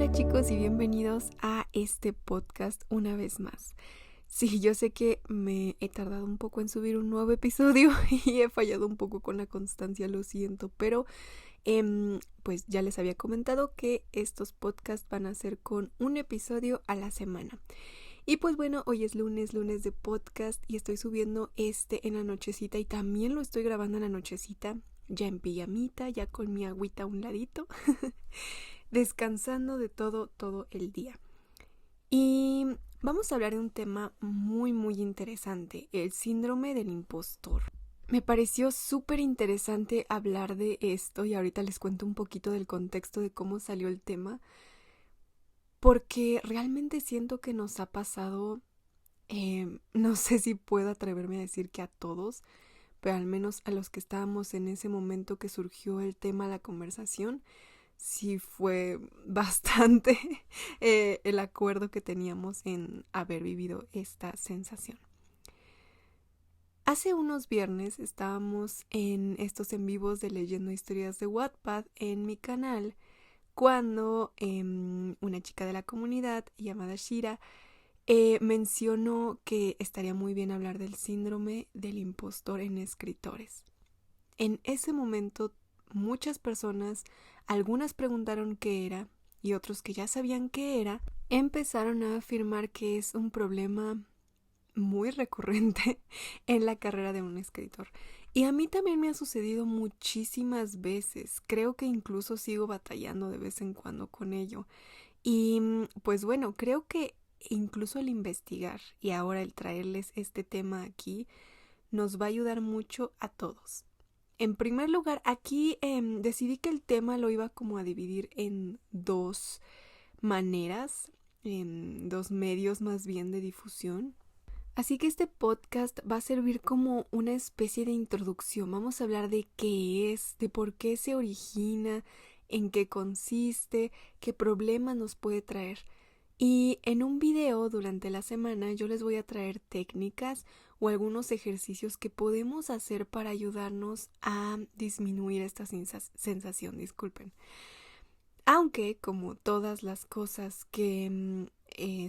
Hola chicos y bienvenidos a este podcast una vez más. Sí, yo sé que me he tardado un poco en subir un nuevo episodio y he fallado un poco con la constancia, lo siento, pero pues ya les había comentado que estos podcasts van a ser con un episodio a la semana. Y pues bueno, hoy es lunes de podcast y estoy subiendo en la nochecita y también lo estoy grabando en la nochecita, ya en pijamita, ya con mi agüita a un ladito, descansando de todo el día. Y vamos a hablar de un tema muy interesante, el síndrome del impostor. Me pareció súper interesante hablar de esto y ahorita les cuento un poquito del contexto de cómo salió el tema, porque realmente siento que nos ha pasado, no sé si puedo atreverme a decir que a todos, pero al menos a los que estábamos en ese momento que surgió el tema, la conversación, sí fue bastante el acuerdo que teníamos en haber vivido esta sensación. Hace unos viernes estábamos en estos en vivos de leyendo historias de Wattpad en mi canal cuando una chica de la comunidad llamada Shira mencionó que estaría muy bien hablar del síndrome del impostor en escritores. En ese momento muchas personas, algunas preguntaron qué era y otros que ya sabían qué era, empezaron a afirmar que es un problema muy recurrente en la carrera de un escritor. Y a mí también me ha sucedido muchísimas veces. Creo que incluso sigo batallando de vez en cuando con ello. Y pues bueno, creo que incluso el investigar y ahora el traerles este tema aquí nos va a ayudar mucho a todos. En primer lugar, aquí decidí que el tema lo iba como a dividir en dos maneras, en dos medios más bien de difusión. Así que este podcast va a servir como una especie de introducción. Vamos a hablar de qué es, de por qué se origina, en qué consiste, qué problemas nos puede traer. Y en un video durante la semana yo les voy a traer técnicas o algunos ejercicios que podemos hacer para ayudarnos a disminuir esta sensación, disculpen. Aunque, como todas las cosas que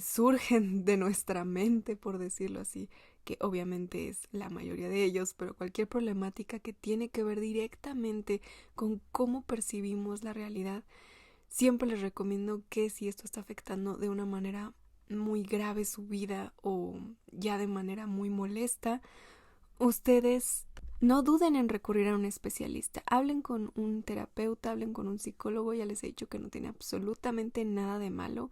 surgen de nuestra mente, por decirlo así, que obviamente es la mayoría de ellos, pero cualquier problemática que tiene que ver directamente con cómo percibimos la realidad, siempre les recomiendo que si esto está afectando de una manera muy grave su vida o ya de manera muy molesta, ustedes no duden en recurrir a un especialista. Hablen con un terapeuta, hablen con un psicólogo. Ya les he dicho que no tiene absolutamente nada de malo.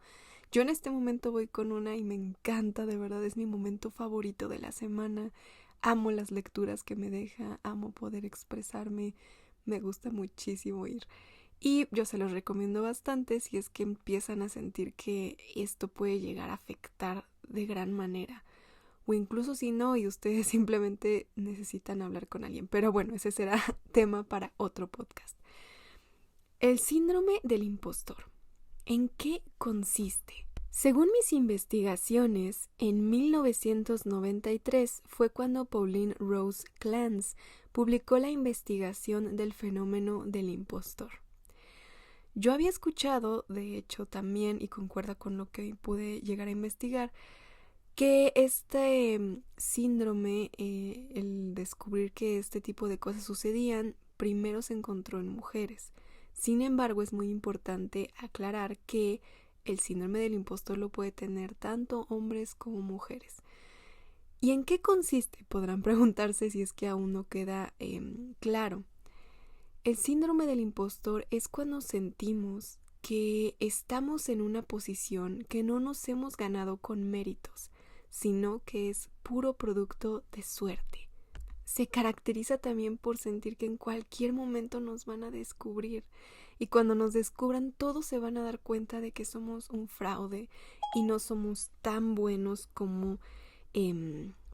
Yo en este momento voy con una y me encanta, de verdad, es mi momento favorito de la semana. Amo las lecturas que me deja, amo poder expresarme, me gusta muchísimo ir. Y yo se los recomiendo bastante si es que empiezan a sentir que esto puede llegar a afectar de gran manera. O incluso si no y ustedes simplemente necesitan hablar con alguien. Pero bueno, ese será tema para otro podcast. El síndrome del impostor. ¿En qué consiste? Según mis investigaciones, en 1993 fue cuando Pauline Rose Clance publicó la investigación del fenómeno del impostor. Yo había escuchado, de hecho también, y concuerda con lo que pude llegar a investigar, que este síndrome, el descubrir que este tipo de cosas sucedían, primero se encontró en mujeres. Sin embargo, es muy importante aclarar que el síndrome del impostor lo puede tener tanto hombres como mujeres. ¿Y en qué consiste? Podrán preguntarse si es que aún no queda claro. El síndrome del impostor es cuando sentimos que estamos en una posición que no nos hemos ganado con méritos, sino que es puro producto de suerte. Se caracteriza también por sentir que en cualquier momento nos van a descubrir y cuando nos descubran todos se van a dar cuenta de que somos un fraude y no somos tan buenos como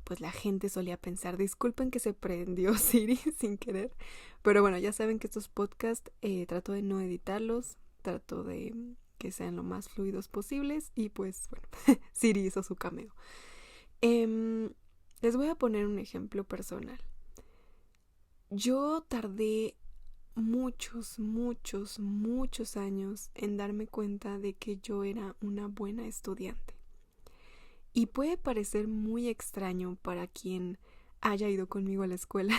pues la gente solía pensar. Disculpen que se prendió Siri sin querer, pero bueno, ya saben que estos podcasts trato de no editarlos, trato de que sean lo más fluidos posibles y pues bueno, Siri hizo su cameo. Les voy a poner un ejemplo personal. Yo tardé muchos, muchos, muchos años en darme cuenta de que yo era una buena estudiante. Y puede parecer muy extraño para quien haya ido conmigo a la escuela,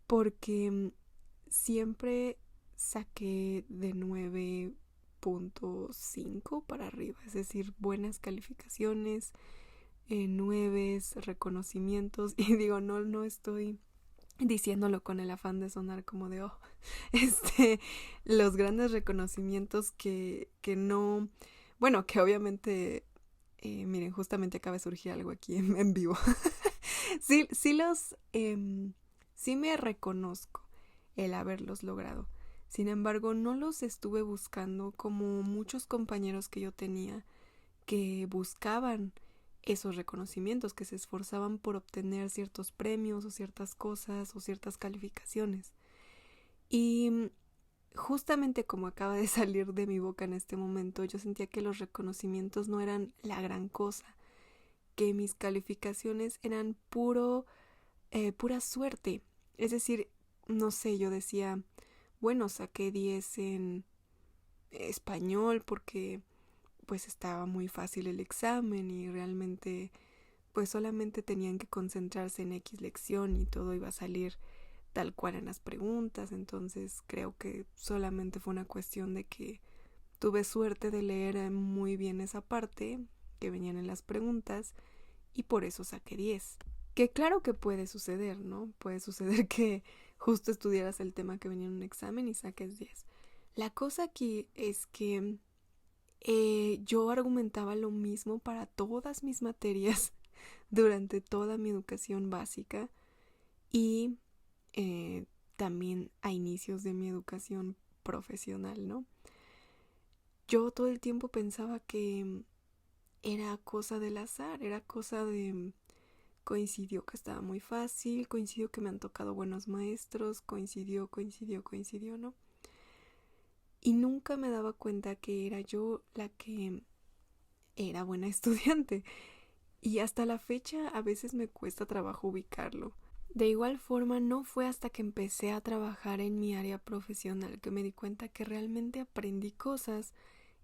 porque siempre saqué de 9.5 para arriba, es decir, buenas calificaciones, nueves, reconocimientos, y digo, no estoy diciéndolo con el afán de sonar como de, este, los grandes reconocimientos que no, bueno, que obviamente, miren, justamente acaba de surgir algo aquí en vivo. Sí, sí me reconozco el haberlos logrado. Sin embargo, no los estuve buscando como muchos compañeros que yo tenía que buscaban esos reconocimientos, que se esforzaban por obtener ciertos premios o ciertas cosas o ciertas calificaciones. Y justamente como acaba de salir de mi boca en este momento, yo sentía que los reconocimientos no eran la gran cosa, que mis calificaciones eran pura suerte. Es decir, no sé, yo decía, bueno, saqué 10 en español porque pues estaba muy fácil el examen y realmente pues solamente tenían que concentrarse en X lección y todo iba a salir tal cual en las preguntas. Entonces creo que solamente fue una cuestión de que tuve suerte de leer muy bien esa parte que venían en las preguntas y por eso saqué 10. Que claro que puede suceder, ¿no? Puede suceder que justo estudiaras el tema que venía en un examen y saques 10. La cosa aquí es que yo argumentaba lo mismo para todas mis materias durante toda mi educación básica y eh, también a inicios de mi educación profesional, ¿no? Yo todo el tiempo pensaba que era cosa del azar, era cosa de coincidió que estaba muy fácil, coincidió que me han tocado buenos maestros, coincidió, ¿no? Y nunca me daba cuenta que era yo la que era buena estudiante. Y hasta la fecha a veces me cuesta trabajo ubicarlo. De igual forma, no fue hasta que empecé a trabajar en mi área profesional que me di cuenta que realmente aprendí cosas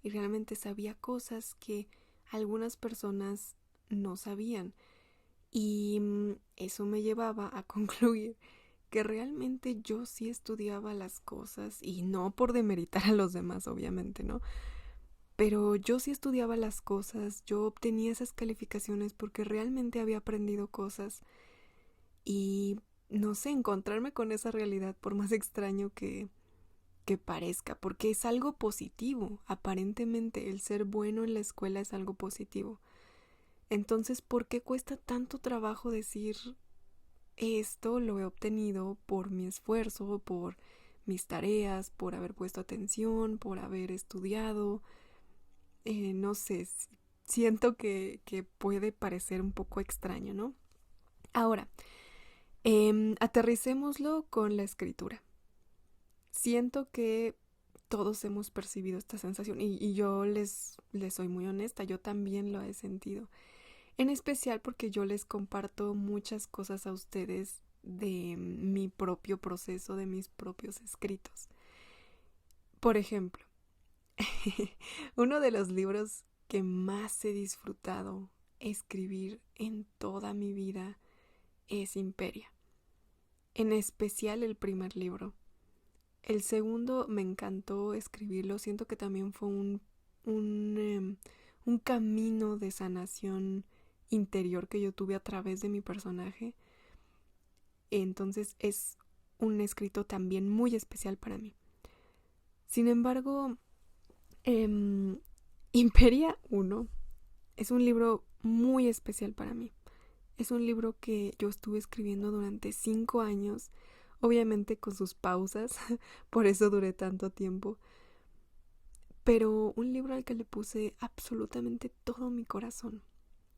y realmente sabía cosas que algunas personas no sabían. Y eso me llevaba a concluir que realmente yo sí estudiaba las cosas y no por demeritar a los demás, obviamente, ¿no? Pero yo sí estudiaba las cosas, yo obtenía esas calificaciones porque realmente había aprendido cosas y no sé, encontrarme con esa realidad por más extraño que parezca, porque es algo positivo, aparentemente el ser bueno en la escuela es algo positivo. Entonces, ¿por qué cuesta tanto trabajo decir esto lo he obtenido por mi esfuerzo, por mis tareas, por haber puesto atención, por haber estudiado? No sé, siento que puede parecer un poco extraño, ¿no? Ahora, aterricémoslo con la escritura. Siento que todos hemos percibido esta sensación y yo les soy muy honesta, yo también lo he sentido. En especial porque yo les comparto muchas cosas a ustedes de mi propio proceso, de mis propios escritos. Por ejemplo, uno de los libros que más he disfrutado escribir en toda mi vida es Imperia. En especial el primer libro. El segundo me encantó escribirlo. Siento que también fue un camino de sanación interior que yo tuve a través de mi personaje. Entonces es un escrito también muy especial para mí. Sin embargo, Imperia 1 es un libro muy especial para mí. Es un libro que yo estuve escribiendo durante 5 años, obviamente con sus pausas, por eso duré tanto tiempo. Pero un libro al que le puse absolutamente todo mi corazón.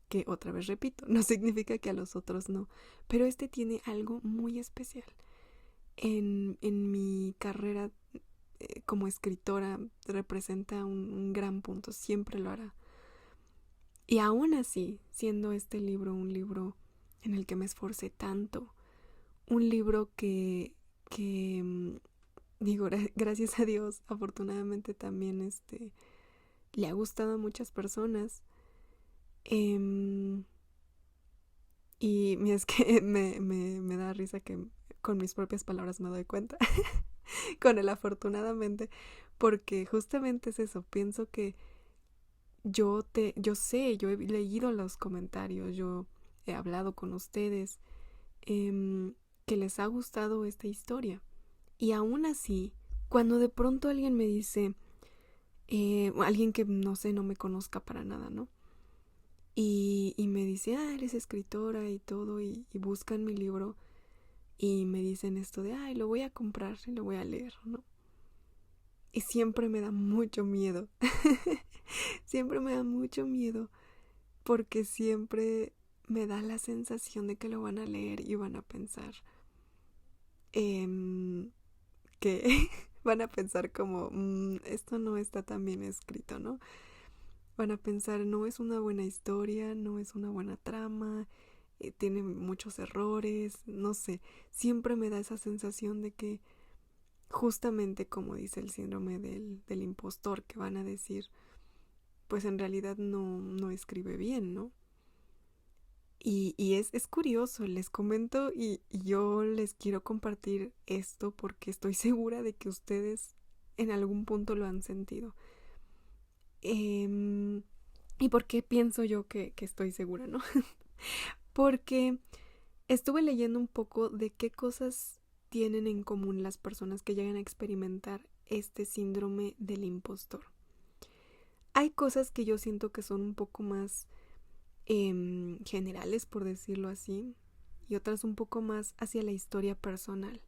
Que otra vez repito, no significa que a los otros no, pero este tiene algo muy especial. En mi carrera como escritora representa un gran punto, siempre lo hará. Y aún así, siendo este libro un libro en el que me esforcé tanto, un libro que digo, gracias a Dios, afortunadamente también le ha gustado a muchas personas. Em, y es que me da risa que con mis propias palabras me doy cuenta, con el afortunadamente, porque justamente es eso, pienso que yo he leído los comentarios, yo he hablado con ustedes, que les ha gustado esta historia. Y aún así, cuando de pronto alguien me dice, alguien que no sé, no me conozca para nada, ¿no? Y me dice, eres escritora y todo, y buscan mi libro y me dicen esto de, lo voy a comprar y lo voy a leer, ¿no? Y siempre me da mucho miedo. Siempre me da mucho miedo porque siempre me da la sensación de que lo van a leer y van a pensar que van a pensar como, esto no está tan bien escrito, ¿no? Van a pensar, no es una buena historia, no es una buena trama, tiene muchos errores, no sé. Siempre me da esa sensación de que justamente como dice el síndrome del impostor, que van a decir, pues en realidad no escribe bien, ¿no? Y es curioso, les comento y yo les quiero compartir esto porque estoy segura de que ustedes en algún punto lo han sentido. ¿Y por qué pienso yo que estoy segura, no? Porque estuve leyendo un poco de qué cosas tienen en común las personas que llegan a experimentar este síndrome del impostor. Hay cosas que yo siento que son un poco más generales, por decirlo así, y otras un poco más hacia la historia personal.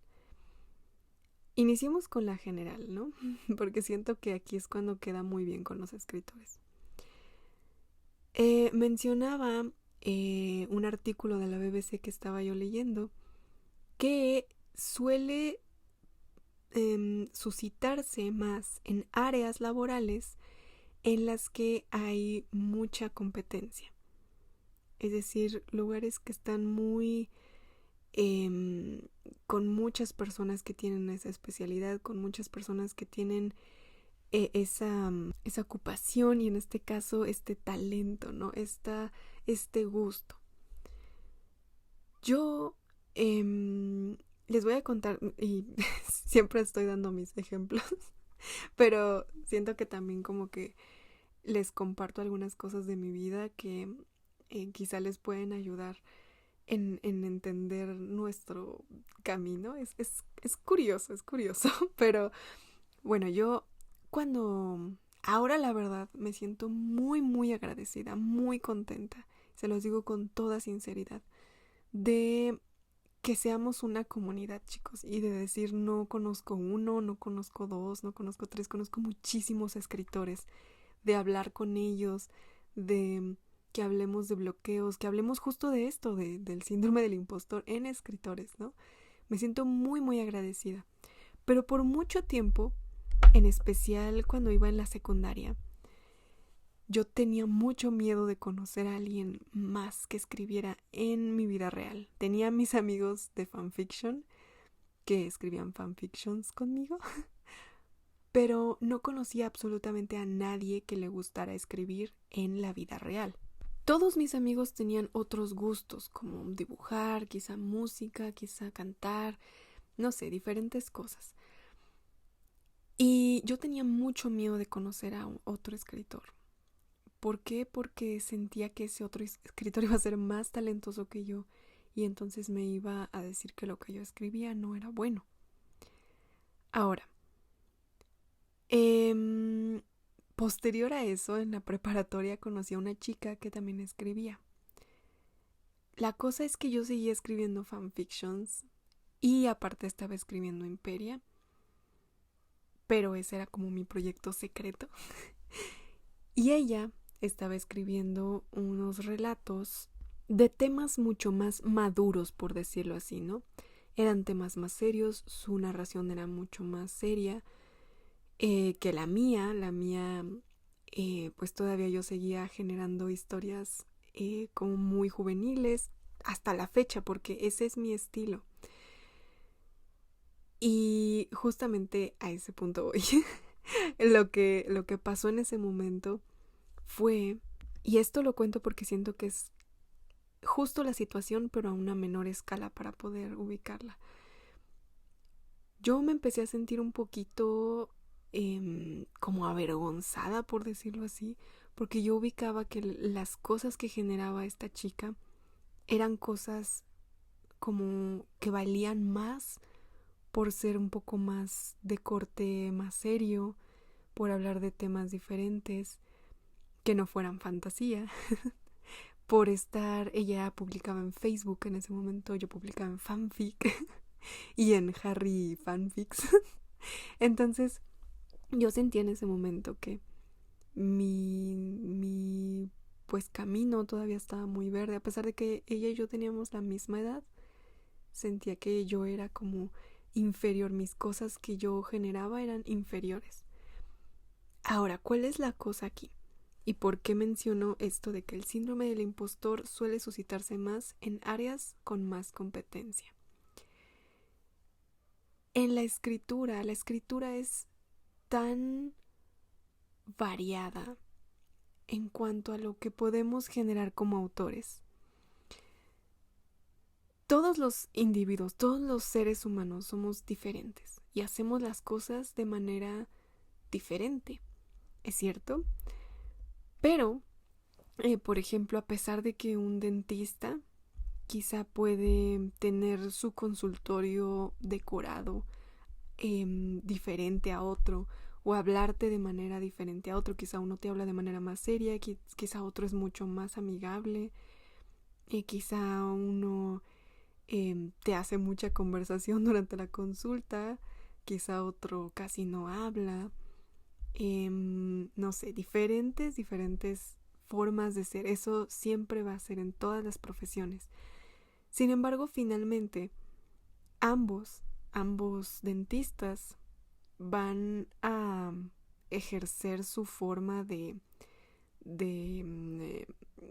Iniciemos con la general, ¿no? Porque siento que aquí es cuando queda muy bien con los escritores. Mencionaba un artículo de la BBC que estaba yo leyendo que suele suscitarse más en áreas laborales en las que hay mucha competencia. Es decir, lugares que están muy con muchas personas que tienen esa especialidad, con muchas personas que tienen esa ocupación y en este caso este talento, ¿no? Este gusto. Yo les voy a contar, y siempre estoy dando mis ejemplos, pero siento que también como que les comparto algunas cosas de mi vida que quizá les pueden ayudar en entender nuestro camino. Es curioso, pero bueno, yo cuando ahora la verdad me siento muy, muy agradecida, muy contenta, se los digo con toda sinceridad, de que seamos una comunidad, chicos, y de decir no conozco uno, no conozco dos, no conozco tres, conozco muchísimos escritores, de hablar con ellos, de que hablemos de bloqueos, que hablemos justo de esto, del síndrome del impostor en escritores, ¿no? Me siento muy, muy agradecida. Pero por mucho tiempo, en especial cuando iba en la secundaria, yo tenía mucho miedo de conocer a alguien más que escribiera en mi vida real. Tenía mis amigos de fanfiction que escribían fanfictions conmigo, pero no conocía absolutamente a nadie que le gustara escribir en la vida real. Todos mis amigos tenían otros gustos, como dibujar, quizá música, quizá cantar, no sé, diferentes cosas. Y yo tenía mucho miedo de conocer a otro escritor. ¿Por qué? Porque sentía que ese otro escritor iba a ser más talentoso que yo y entonces me iba a decir que lo que yo escribía no era bueno. Ahora, posterior a eso, en la preparatoria conocí a una chica que también escribía. La cosa es que yo seguía escribiendo fanfictions y aparte estaba escribiendo Imperia, pero ese era como mi proyecto secreto. Y ella estaba escribiendo unos relatos de temas mucho más maduros, por decirlo así, ¿no? Eran temas más serios, su narración era mucho más seria que la mía. La mía, pues todavía yo seguía generando historias como muy juveniles hasta la fecha, porque ese es mi estilo. Y justamente a ese punto voy. Lo que pasó en ese momento fue, y esto lo cuento porque siento que es justo la situación, pero a una menor escala para poder ubicarla. Yo me empecé a sentir un poquito como avergonzada, por decirlo así, porque yo ubicaba que las cosas que generaba esta chica eran cosas como que valían más por ser un poco más de corte más serio, por hablar de temas diferentes, que no fueran fantasía, por estar, ella publicaba en Facebook en ese momento, yo publicaba en fanfic y en Harry fanfics. Entonces yo sentí en ese momento que mi pues camino todavía estaba muy verde, a pesar de que ella y yo teníamos la misma edad. Sentía que yo era como inferior, mis cosas que yo generaba eran inferiores. Ahora, ¿cuál es la cosa aquí? ¿Y por qué menciono esto de que el síndrome del impostor suele suscitarse más en áreas con más competencia? En la escritura es tan variada en cuanto a lo que podemos generar como autores. Todos los individuos, todos los seres humanos somos diferentes y hacemos las cosas de manera diferente, ¿es cierto? Pero, por ejemplo, a pesar de que un dentista quizá puede tener su consultorio decorado diferente a otro, o hablarte de manera diferente a otro, quizá uno te habla de manera más seria, quizá otro es mucho más amigable, y quizá uno te hace mucha conversación durante la consulta, quizá otro casi no habla, no sé, diferentes formas de ser. Eso siempre va a ser en todas las profesiones. Sin embargo, finalmente, ambos dentistas van a ejercer su forma de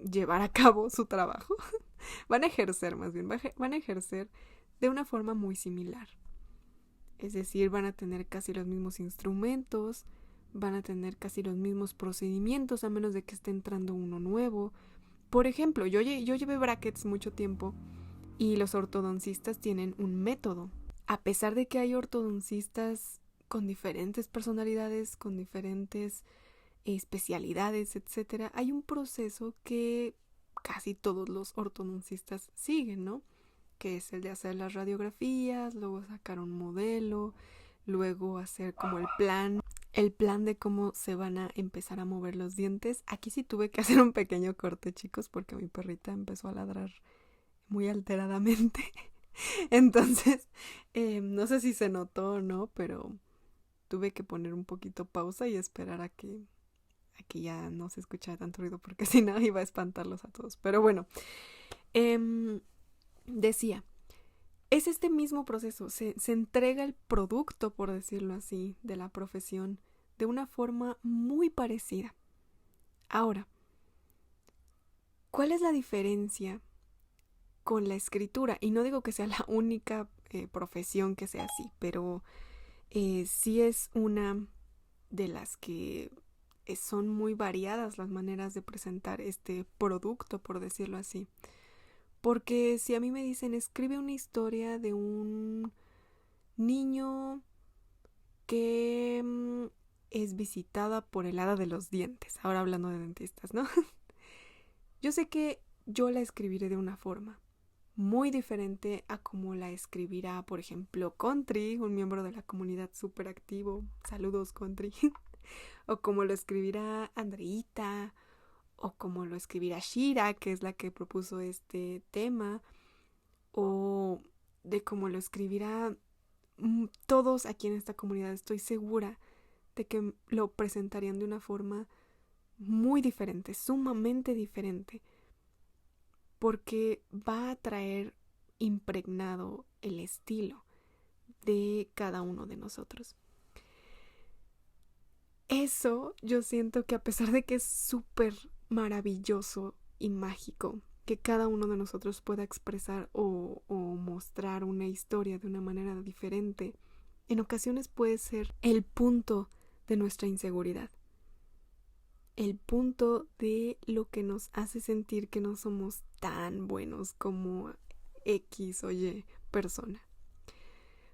llevar a cabo su trabajo. Van a ejercer, más bien, van a ejercer de una forma muy similar. Es decir, van a tener casi los mismos instrumentos, van a tener casi los mismos procedimientos, a menos de que esté entrando uno nuevo. Por ejemplo, yo llevé brackets mucho tiempo y los ortodoncistas tienen un método. A pesar de que hay ortodoncistas con diferentes personalidades, con diferentes especialidades, etcétera, hay un proceso que casi todos los ortodoncistas siguen, ¿no? Que es el de hacer las radiografías, luego sacar un modelo, luego hacer como el plan de cómo se van a empezar a mover los dientes. Aquí sí tuve que hacer un pequeño corte, chicos, porque mi perrita empezó a ladrar muy alteradamente. Entonces, no sé si se notó o no, pero tuve que poner un poquito pausa y esperar a que ya no se escuchara tanto ruido, porque si no iba a espantarlos a todos. Pero bueno, decía, es este mismo proceso, se entrega el producto, por decirlo así, de la profesión de una forma muy parecida. Ahora, ¿cuál es la diferencia con la escritura? Y no digo que sea la única profesión que sea así, pero sí es una de las que son muy variadas las maneras de presentar este producto, por decirlo así. Porque si a mí me dicen, escribe una historia de un niño que es visitada por el hada de los dientes, ahora hablando de dentistas, ¿no? Yo sé que yo la escribiré de una forma muy diferente a como la escribirá, por ejemplo, Country, un miembro de la comunidad súper activo. Saludos, Country. O como lo escribirá Andreita, o como lo escribirá Shira, que es la que propuso este tema, o de cómo lo escribirá todos aquí en esta comunidad. Estoy segura de que lo presentarían de una forma muy diferente, sumamente diferente, porque va a traer impregnado el estilo de cada uno de nosotros. Eso yo siento que, a pesar de que es súper maravilloso y mágico que cada uno de nosotros pueda expresar o mostrar una historia de una manera diferente en ocasiones puede ser el punto de nuestra inseguridad, el punto de lo que nos hace sentir que no somos tan buenos como X o Y persona.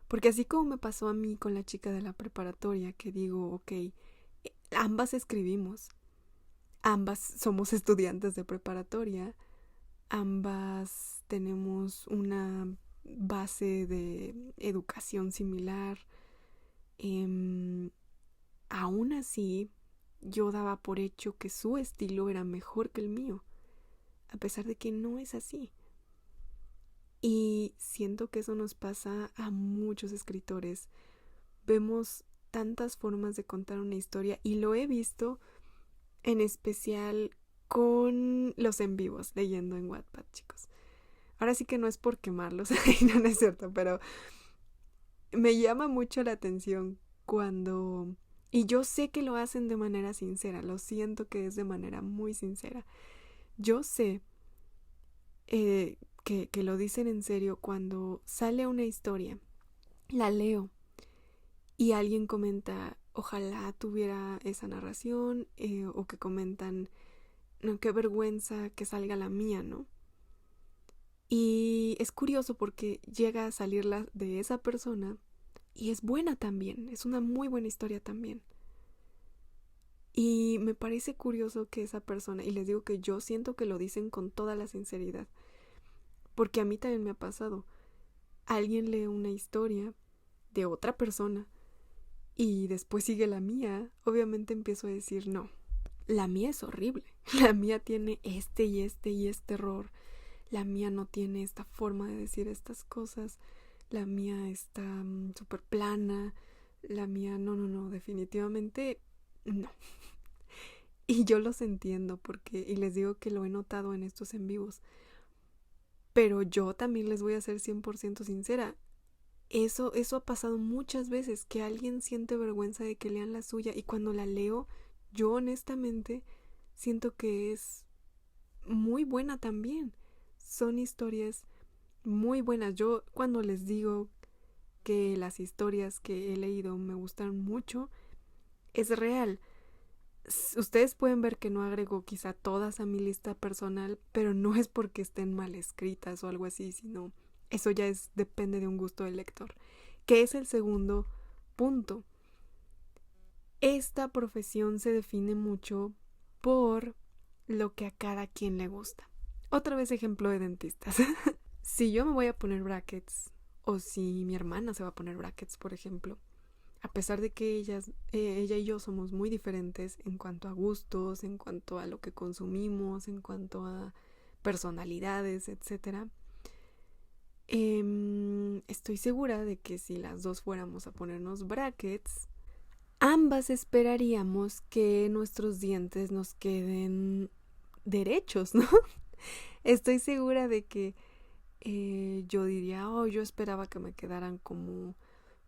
Porque así como me pasó a mí con la chica de la preparatoria, que digo, ok, ambas escribimos, ambas somos estudiantes de preparatoria, ambas tenemos una base de educación similar. Aún así, yo daba por hecho que su estilo era mejor que el mío, a pesar de que no es así. Y siento que eso nos pasa a muchos escritores. Vemos tantas formas de contar una historia y lo he visto en especial con los en vivos leyendo en Wattpad, chicos. Ahora sí que no es por quemarlos, no es cierto, pero me llama mucho la atención cuando... Y yo sé que lo hacen de manera sincera, lo siento que es de manera muy sincera. Yo sé que lo dicen en serio cuando sale una historia, la leo y alguien comenta, ojalá tuviera esa narración, o que comentan, no, qué vergüenza que salga la mía, ¿no? Y es curioso porque llega a salir la de esa persona y es buena también, es una muy buena historia también. Y me parece curioso que esa persona, y les digo que yo siento que lo dicen con toda la sinceridad, porque a mí también me ha pasado. Alguien lee una historia de otra persona y después sigue la mía. Obviamente empiezo a decir, no, la mía es horrible. La mía tiene este y este y este error. La mía no tiene esta forma de decir estas cosas. La mía está súper plana. La mía, no, definitivamente no. Y yo los entiendo porque, y les digo que lo he notado en estos en vivos. Pero yo también les voy a ser 100% sincera. Eso ha pasado muchas veces, que alguien siente vergüenza de que lean la suya y cuando la leo, yo honestamente siento que es muy buena también. Son historias muy buenas. Yo cuando les digo que las historias que he leído me gustan mucho, es real. Ustedes pueden ver que no agrego quizá todas a mi lista personal, pero no es porque estén mal escritas o algo así, sino eso ya depende de un gusto del lector. Que es el segundo punto. Esta profesión se define mucho por lo que a cada quien le gusta. Otra vez ejemplo de dentistas. Si yo me voy a poner brackets, o si mi hermana se va a poner brackets, por ejemplo, a pesar de que ella y yo somos muy diferentes en cuanto a gustos, en cuanto a lo que consumimos, en cuanto a personalidades, etc. Estoy segura de que si las dos fuéramos a ponernos brackets, ambas esperaríamos que nuestros dientes nos queden derechos, ¿no? Estoy segura de que yo diría, oh, yo esperaba que me quedaran como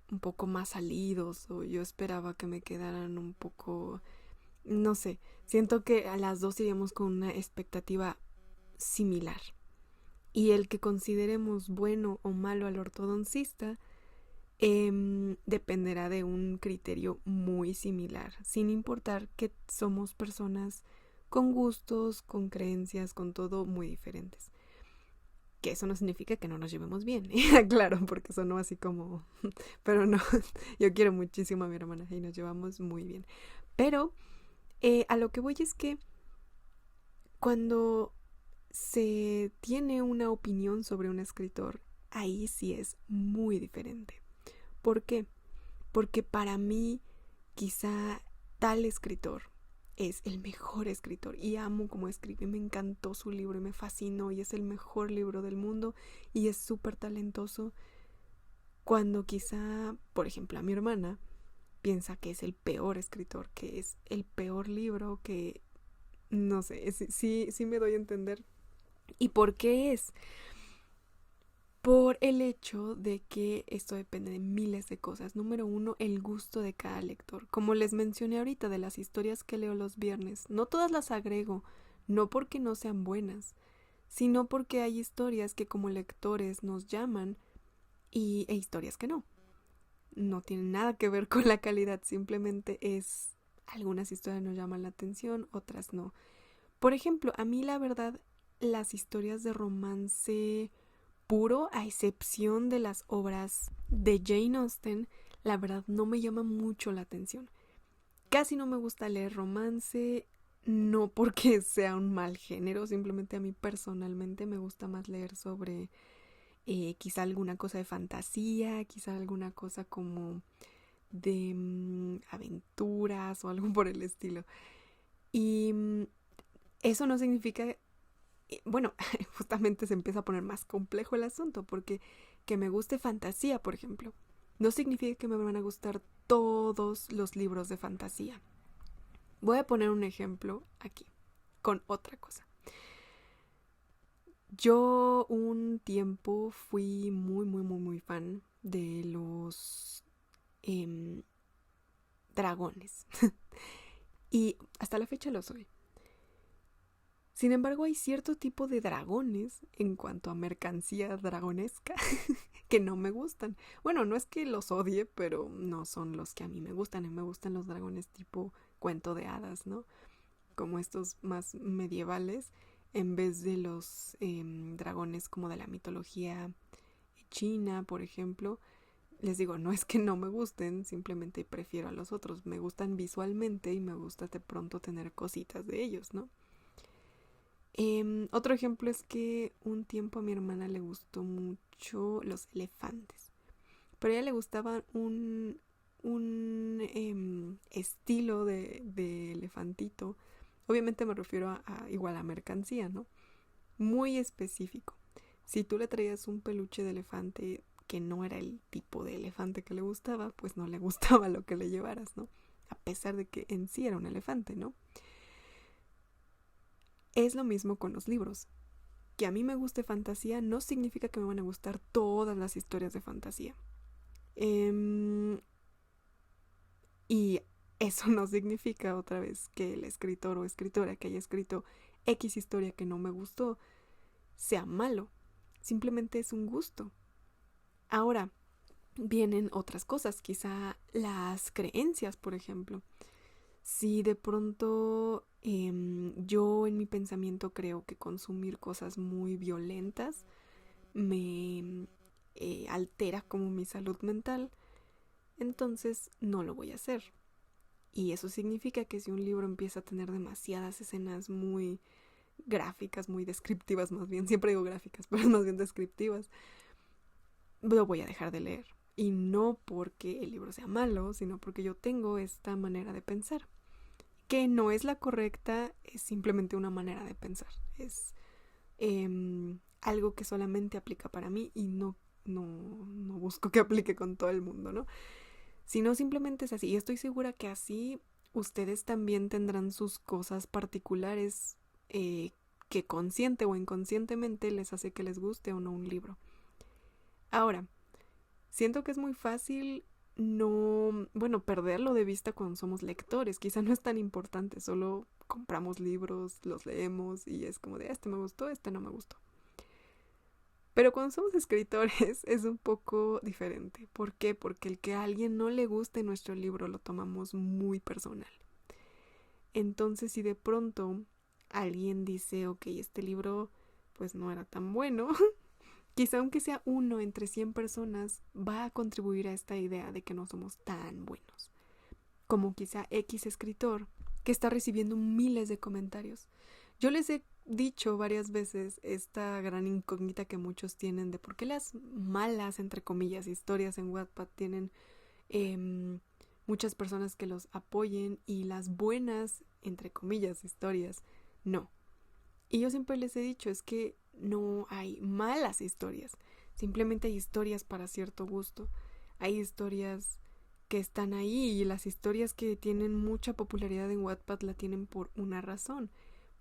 un poco más salidos, o yo esperaba que me quedaran un poco, no sé, siento que a las dos iríamos con una expectativa similar. Y el que consideremos bueno o malo al ortodoncista dependerá de un criterio muy similar, sin importar que somos personas con gustos, con creencias, con todo muy diferentes. Que eso no significa que no nos llevemos bien, claro, porque sonó así como... Pero no, yo quiero muchísimo a mi hermana y nos llevamos muy bien. Pero a lo que voy es que cuando se tiene una opinión sobre un escritor, ahí sí es muy diferente. ¿Por qué? Porque para mí quizá tal escritor es el mejor escritor y amo cómo escribe, me encantó su libro y me fascinó y es el mejor libro del mundo y es súper talentoso, cuando quizá, por ejemplo, a mi hermana piensa que es el peor escritor, que es el peor libro, que no sé, sí me doy a entender. ¿Y por qué es? Por el hecho de que esto depende de miles de cosas. Número uno, el gusto de cada lector. Como les mencioné ahorita de las historias que leo los viernes, no todas las agrego, no porque no sean buenas, sino porque hay historias que como lectores nos llaman e historias que no. no tiene nada que ver con la calidad, simplemente es algunas historias nos llaman la atención, otras no. Por ejemplo, a mí la verdad, las historias de romance puro, a excepción de las obras de Jane Austen, la verdad no me llama mucho la atención. Casi no me gusta leer romance, no porque sea un mal género, simplemente a mí personalmente me gusta más leer sobre quizá alguna cosa de fantasía, quizá alguna cosa como de aventuras o algo por el estilo. Y eso no significa, bueno, justamente se empieza a poner más complejo el asunto, porque que me guste fantasía, por ejemplo, no significa que me van a gustar todos los libros de fantasía. Voy a poner un ejemplo aquí, con otra cosa. Yo un tiempo fui muy fan de los dragones. Y hasta la fecha lo soy. Sin embargo, hay cierto tipo de dragones en cuanto a mercancía dragonesca que no me gustan. Bueno, no es que los odie, pero no son los que a mí me gustan. A mí me gustan los dragones tipo cuento de hadas, ¿no? Como estos más medievales, en vez de los dragones como de la mitología china, por ejemplo. Les digo, no es que no me gusten, simplemente prefiero a los otros. Me gustan visualmente y me gusta de pronto tener cositas de ellos, ¿no? Otro ejemplo es que un tiempo a mi hermana le gustó mucho los elefantes, pero a ella le gustaba un estilo de elefantito. Obviamente me refiero a igual a mercancía, ¿no? Muy específico. Si tú le traías un peluche de elefante que no era el tipo de elefante que le gustaba, pues no le gustaba lo que le llevaras, ¿no? A pesar de que en sí era un elefante, ¿no? Es lo mismo con los libros. Que a mí me guste fantasía no significa que me van a gustar todas las historias de fantasía. Y eso no significa otra vez que el escritor o escritora que haya escrito X historia que no me gustó sea malo. Simplemente es un gusto. Ahora, vienen otras cosas, quizá las creencias, por ejemplo. Si de pronto yo en mi pensamiento creo que consumir cosas muy violentas me altera como mi salud mental, entonces no lo voy a hacer. Y eso significa que si un libro empieza a tener demasiadas escenas muy gráficas, muy descriptivas, más bien, siempre digo gráficas, pero más bien descriptivas, lo voy a dejar de leer. Y no porque el libro sea malo, sino porque yo tengo esta manera de pensar. Que no es la correcta, es simplemente una manera de pensar. Es algo que solamente aplica para mí y no busco que aplique con todo el mundo, ¿no? Sino simplemente es así. Y estoy segura que así ustedes también tendrán sus cosas particulares que consciente o inconscientemente les hace que les guste o no un libro. Ahora, siento que es muy fácil perderlo de vista cuando somos lectores. Quizá no es tan importante, solo compramos libros, los leemos y es como de este me gustó, este no me gustó. Pero cuando somos escritores es un poco diferente. ¿Por qué? Porque el que a alguien no le guste nuestro libro lo tomamos muy personal. Entonces, si de pronto alguien dice, ok, este libro pues no era tan bueno, quizá aunque sea uno entre 100 personas va a contribuir a esta idea de que no somos tan buenos. Como quizá X escritor que está recibiendo miles de comentarios. Yo les he dicho varias veces esta gran incógnita que muchos tienen de por qué las malas, entre comillas, historias en Wattpad tienen muchas personas que los apoyen y las buenas, entre comillas, historias no. Y yo siempre les he dicho, es que no hay malas historias, simplemente hay historias para cierto gusto. Hay historias que están ahí y las historias que tienen mucha popularidad en Wattpad la tienen por una razón,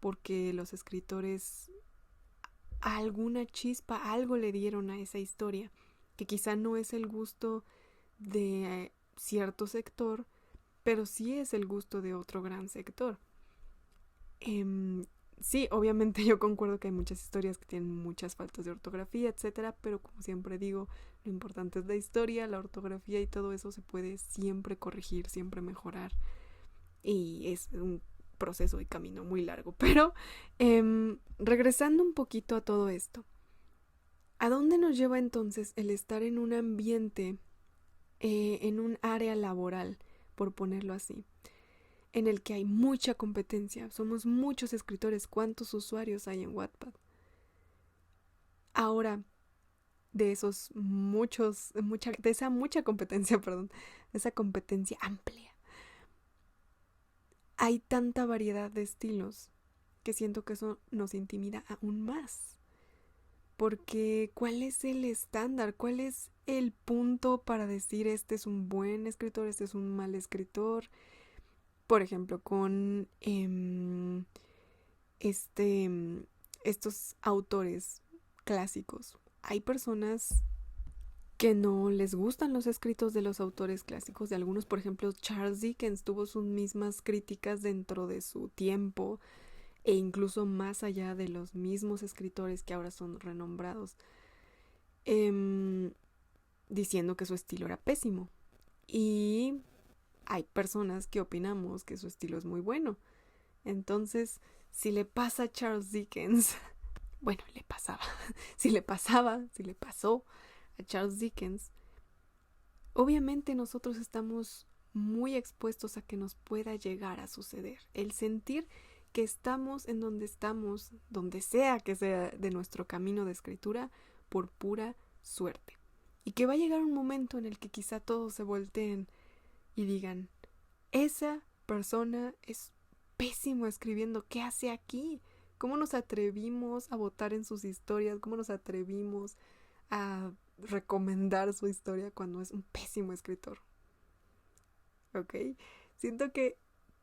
porque los escritores alguna chispa, algo le dieron a esa historia, que quizá no es el gusto de cierto sector, pero sí es el gusto de otro gran sector. Sí, obviamente yo concuerdo que hay muchas historias que tienen muchas faltas de ortografía, etcétera, pero como siempre digo, Lo importante es la historia, la ortografía y todo eso se puede siempre corregir, siempre mejorar. Y es un proceso y camino muy largo. Pero regresando un poquito a todo esto, ¿a dónde nos lleva entonces el estar en un ambiente, en un área laboral, por ponerlo así, en el que hay mucha competencia? Somos muchos escritores. ¿Cuántos usuarios hay en Wattpad? Ahora, de esos muchos, de esa mucha competencia, perdón, de esa competencia amplia, hay tanta variedad de estilos que siento que eso nos intimida aún más. Porque ¿cuál es el estándar? ¿Cuál es el punto para decir este es un buen escritor, este es un mal escritor? Por ejemplo, con estos autores clásicos. Hay personas que no les gustan los escritos de los autores clásicos, de algunos. Por ejemplo, Charles Dickens tuvo sus mismas críticas dentro de su tiempo e incluso más allá de los mismos escritores que ahora son renombrados, diciendo que su estilo era pésimo. Y hay personas que opinamos que su estilo es muy bueno. Entonces, si le pasa a Charles Dickens, bueno, le pasaba, si le pasó a Charles Dickens, obviamente nosotros estamos muy expuestos a que nos pueda llegar a suceder. El sentir que estamos en donde estamos, donde sea que sea de nuestro camino de escritura, por pura suerte. Y que va a llegar un momento en el que quizá todos se volteen y digan, esa persona es pésimo escribiendo, ¿qué hace aquí? ¿Cómo nos atrevimos a votar en sus historias? ¿Cómo nos atrevimos a recomendar su historia cuando es un pésimo escritor? ¿Ok? Siento que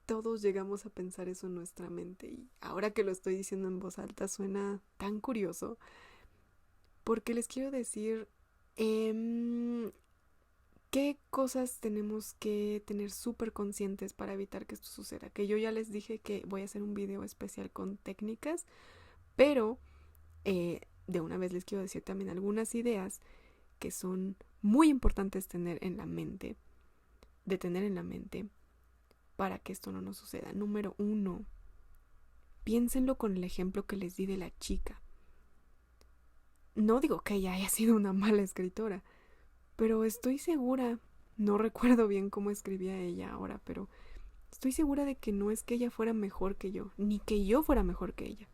todos llegamos a pensar eso en nuestra mente, y ahora que lo estoy diciendo en voz alta suena tan curioso, porque les quiero decir qué cosas tenemos que tener súper conscientes para evitar que esto suceda. Que yo ya les dije que voy a hacer un video especial con técnicas, pero de una vez les quiero decir también algunas ideas que son muy importantes tener en la mente, para que esto no nos suceda. Número 1, piénsenlo con el ejemplo que les di de la chica. No digo que ella haya sido una mala escritora, pero estoy segura, no recuerdo bien cómo escribía ella ahora, pero estoy segura de que no es que ella fuera mejor que yo, ni que yo fuera mejor que ella.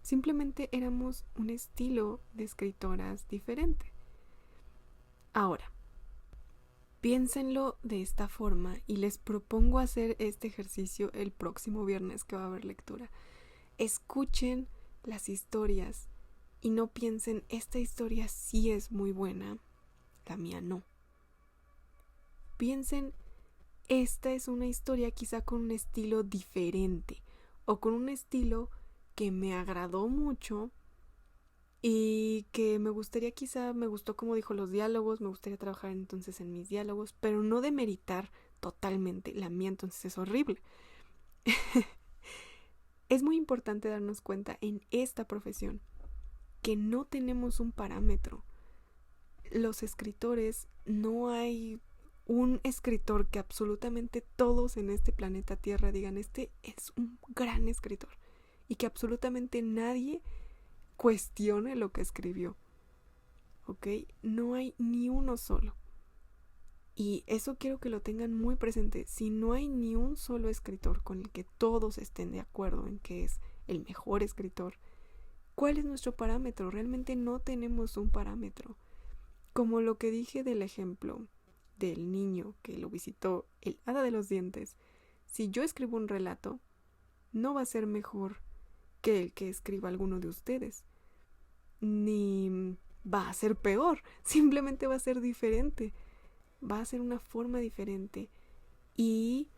Simplemente éramos un estilo de escritoras diferente. Ahora, piénsenlo de esta forma y les propongo hacer este ejercicio el próximo viernes que va a haber lectura. Escuchen las historias y no piensen, esta historia sí es muy buena, la mía no. Piensen, esta es una historia quizá con un estilo diferente o con un estilo que me agradó mucho y que me gustaría, quizá me gustó como dijo los diálogos, me gustaría trabajar entonces en mis diálogos, pero no demeritar totalmente la mía, entonces es horrible. Es muy importante darnos cuenta en esta profesión que no tenemos un parámetro. Los escritores, no hay un escritor que absolutamente todos en este planeta Tierra digan, este es un gran escritor, y que absolutamente nadie cuestione lo que escribió. ¿Ok? No hay ni uno solo. Y eso quiero que lo tengan muy presente. Si no hay ni un solo escritor con el que todos estén de acuerdo en que es el mejor escritor, ¿cuál es nuestro parámetro? Realmente no tenemos un parámetro. Como lo que dije del ejemplo del niño que lo visitó el hada de los dientes. Si yo escribo un relato, no va a ser mejor que el que escriba alguno de ustedes. Ni va a ser peor, simplemente va a ser diferente. Va a ser una forma diferente. Y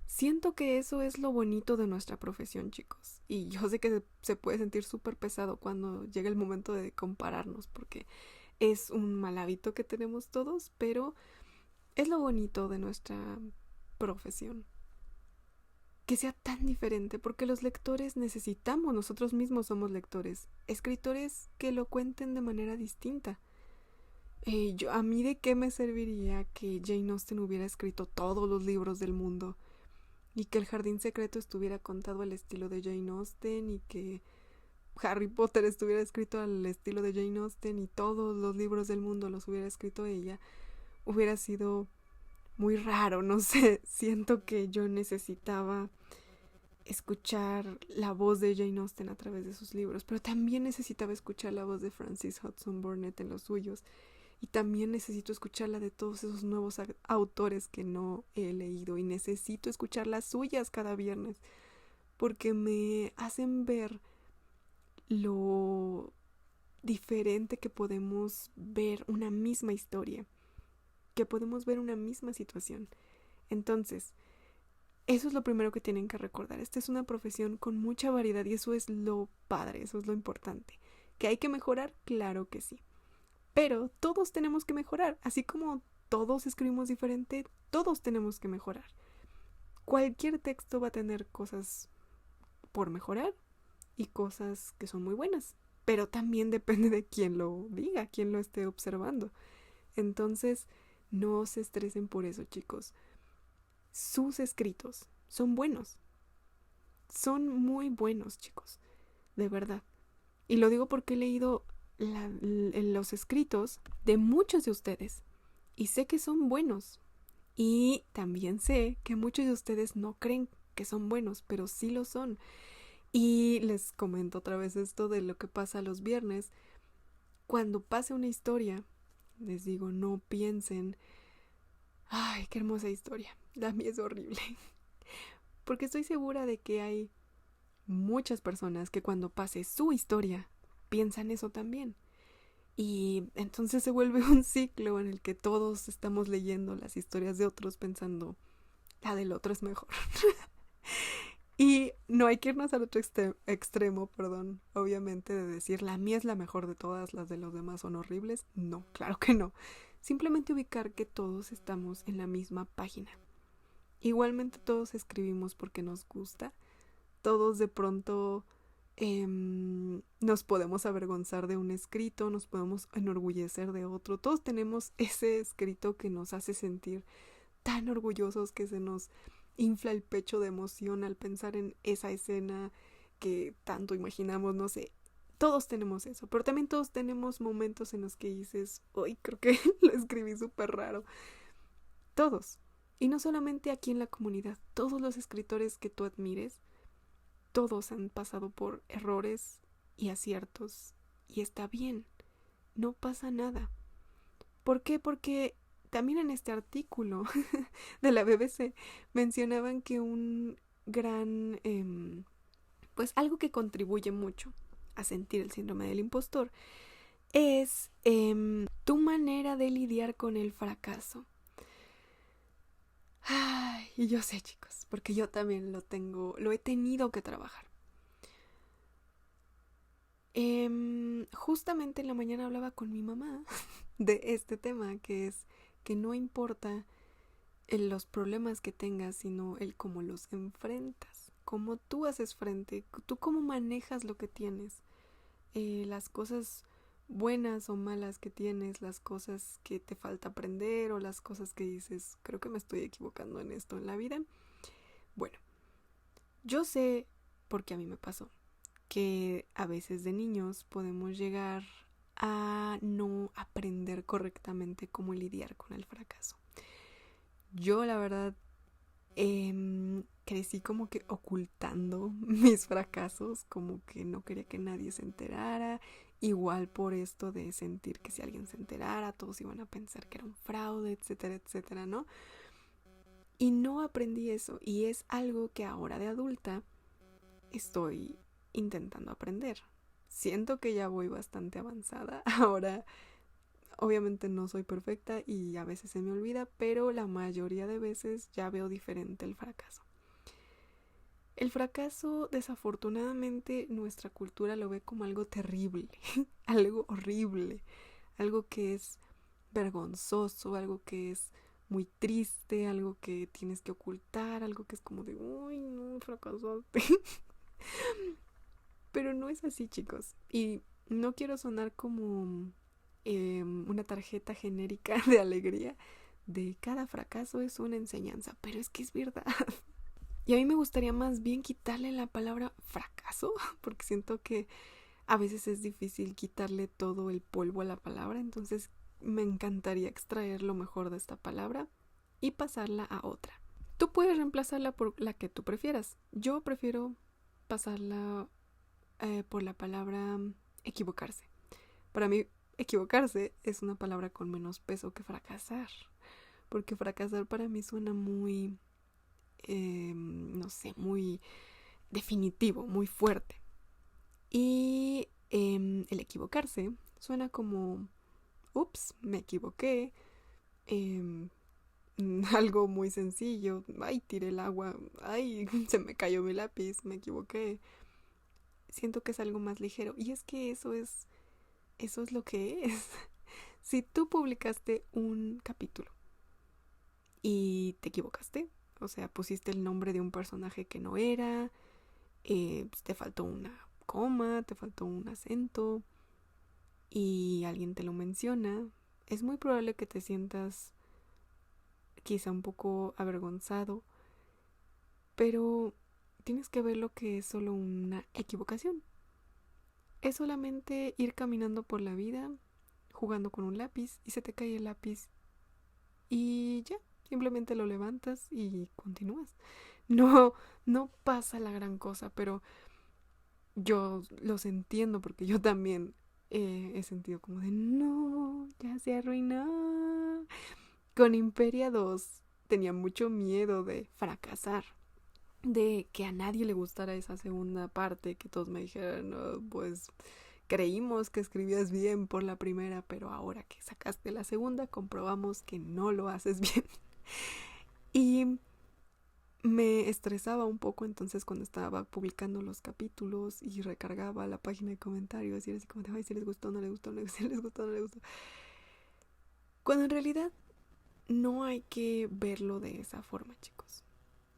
siento que eso es lo bonito de nuestra profesión, chicos. Y yo sé que se puede sentir súper pesado cuando llega el momento de compararnos, porque es un mal hábito que tenemos todos, pero es lo bonito de nuestra profesión. Que sea tan diferente, porque los lectores necesitamos, nosotros mismos somos lectores, escritores que lo cuenten de manera distinta. ¿A mí de qué me serviría que Jane Austen hubiera escrito todos los libros del mundo y que El Jardín Secreto estuviera contado al estilo de Jane Austen y que Harry Potter estuviera escrito al estilo de Jane Austen y todos los libros del mundo los hubiera escrito ella? Hubiera sido muy raro, no sé. Siento que yo necesitaba escuchar la voz de Jane Austen a través de sus libros, pero también necesitaba escuchar la voz de Francis Hudson Burnett en los suyos. Y también necesito escuchar la de todos esos nuevos autores que no he leído. Y necesito escuchar las suyas cada viernes. Porque me hacen ver lo diferente que podemos ver una misma historia. Que podemos ver una misma situación. Entonces, eso es lo primero que tienen que recordar. Esta es una profesión con mucha variedad y eso es lo padre, eso es lo importante. ¿Que hay que mejorar? Claro que sí. Pero todos tenemos que mejorar. Así como todos escribimos diferente, todos tenemos que mejorar. Cualquier texto va a tener cosas por mejorar y cosas que son muy buenas. Pero también depende de quién lo diga, quién lo esté observando. Entonces, no se estresen por eso, chicos. Sus escritos son buenos. Son muy buenos, chicos. De verdad. Y lo digo porque he leído los escritos de muchos de ustedes. Y sé que son buenos. Y también sé que muchos de ustedes no creen que son buenos, pero sí lo son. Y les comento otra vez esto de lo que pasa los viernes. Cuando pase una historia, les digo, no piensen, ay, qué hermosa historia. La mía es horrible. Porque estoy segura de que hay muchas personas que cuando pase su historia piensan eso también. Y entonces se vuelve un ciclo en el que todos estamos leyendo las historias de otros pensando, la del otro es mejor. Y no hay que irnos al otro extremo, obviamente, de decir la mía es la mejor de todas, las de los demás son horribles. No, claro que no. Simplemente ubicar que todos estamos en la misma página. Igualmente todos escribimos porque nos gusta. Todos de pronto nos podemos avergonzar de un escrito, nos podemos enorgullecer de otro. Todos tenemos ese escrito que nos hace sentir tan orgullosos que se nos infla el pecho de emoción al pensar en esa escena que tanto imaginamos, no sé. Todos tenemos eso, pero también todos tenemos momentos en los que dices, uy, creo que lo escribí súper raro. Todos. Y no solamente aquí en la comunidad, todos los escritores que tú admires, todos han pasado por errores y aciertos. Y está bien, no pasa nada. ¿Por qué? Porque también en este artículo de la BBC mencionaban que un gran, pues algo que contribuye mucho a sentir el síndrome del impostor es tu manera de lidiar con el fracaso. Ay, y yo sé, chicos, porque yo también lo he tenido que trabajar. Justamente en la mañana hablaba con mi mamá de este tema, que es que no importa los problemas que tengas, sino el cómo los enfrentas, cómo tú haces frente, tú cómo manejas lo que tienes, las cosas buenas o malas que tienes, las cosas que te falta aprender o las cosas que dices, creo que me estoy equivocando en esto en la vida. Bueno, yo sé, porque a mí me pasó, que a veces de niños podemos llegar a no aprender correctamente cómo lidiar con el fracaso. Yo la verdad crecí como que ocultando mis fracasos, como que no quería que nadie se enterara, igual por esto de sentir que si alguien se enterara todos iban a pensar que era un fraude, etcétera, etcétera, ¿no? Y no aprendí eso y es algo que ahora de adulta estoy intentando aprender. Siento que ya voy bastante avanzada. Ahora, obviamente no soy perfecta y a veces se me olvida, pero la mayoría de veces ya veo diferente el fracaso. El fracaso, desafortunadamente, nuestra cultura lo ve como algo terrible, algo horrible, algo que es vergonzoso, algo que es muy triste, algo que tienes que ocultar, algo que es como de, uy, no, fracasaste. Pero no es así, chicos. Y no quiero sonar como una tarjeta genérica de alegría de cada fracaso es una enseñanza, pero es que es verdad. Y a mí me gustaría más bien quitarle la palabra fracaso, porque siento que a veces es difícil quitarle todo el polvo a la palabra, entonces me encantaría extraer lo mejor de esta palabra y pasarla a otra. Tú puedes reemplazarla por la que tú prefieras. Yo prefiero pasarla por la palabra equivocarse. Para mí, equivocarse es una palabra con menos peso que fracasar, porque fracasar para mí suena muy, no sé, muy definitivo, muy fuerte. Y el equivocarse suena como, ups, me equivoqué, eh, algo muy sencillo, ay, tiré el agua, ay, se me cayó mi lápiz, me equivoqué. Siento que es algo más ligero. Y es que eso es lo que es. Si tú publicaste un capítulo y te equivocaste, o sea, pusiste el nombre de un personaje que no era, te faltó una coma, te faltó un acento y alguien te lo menciona, es muy probable que te sientas quizá un poco avergonzado, pero tienes que ver lo que es solo una equivocación. Es solamente ir caminando por la vida, jugando con un lápiz y se te cae el lápiz y ya, simplemente lo levantas y continúas. No, no pasa la gran cosa, pero yo los entiendo porque yo también he sentido como de no, ya se arruinó. Con Imperia 2 tenía mucho miedo de fracasar, de que a nadie le gustara esa segunda parte, que todos me dijeran, no, pues creímos que escribías bien por la primera, pero ahora que sacaste la segunda comprobamos que no lo haces bien. Y me estresaba un poco entonces cuando estaba publicando los capítulos y recargaba la página de comentarios y era así como de, ay, si les gustó, no les gustó, no les gustó, si les gustó, no les gustó. Cuando en realidad no hay que verlo de esa forma, chicos.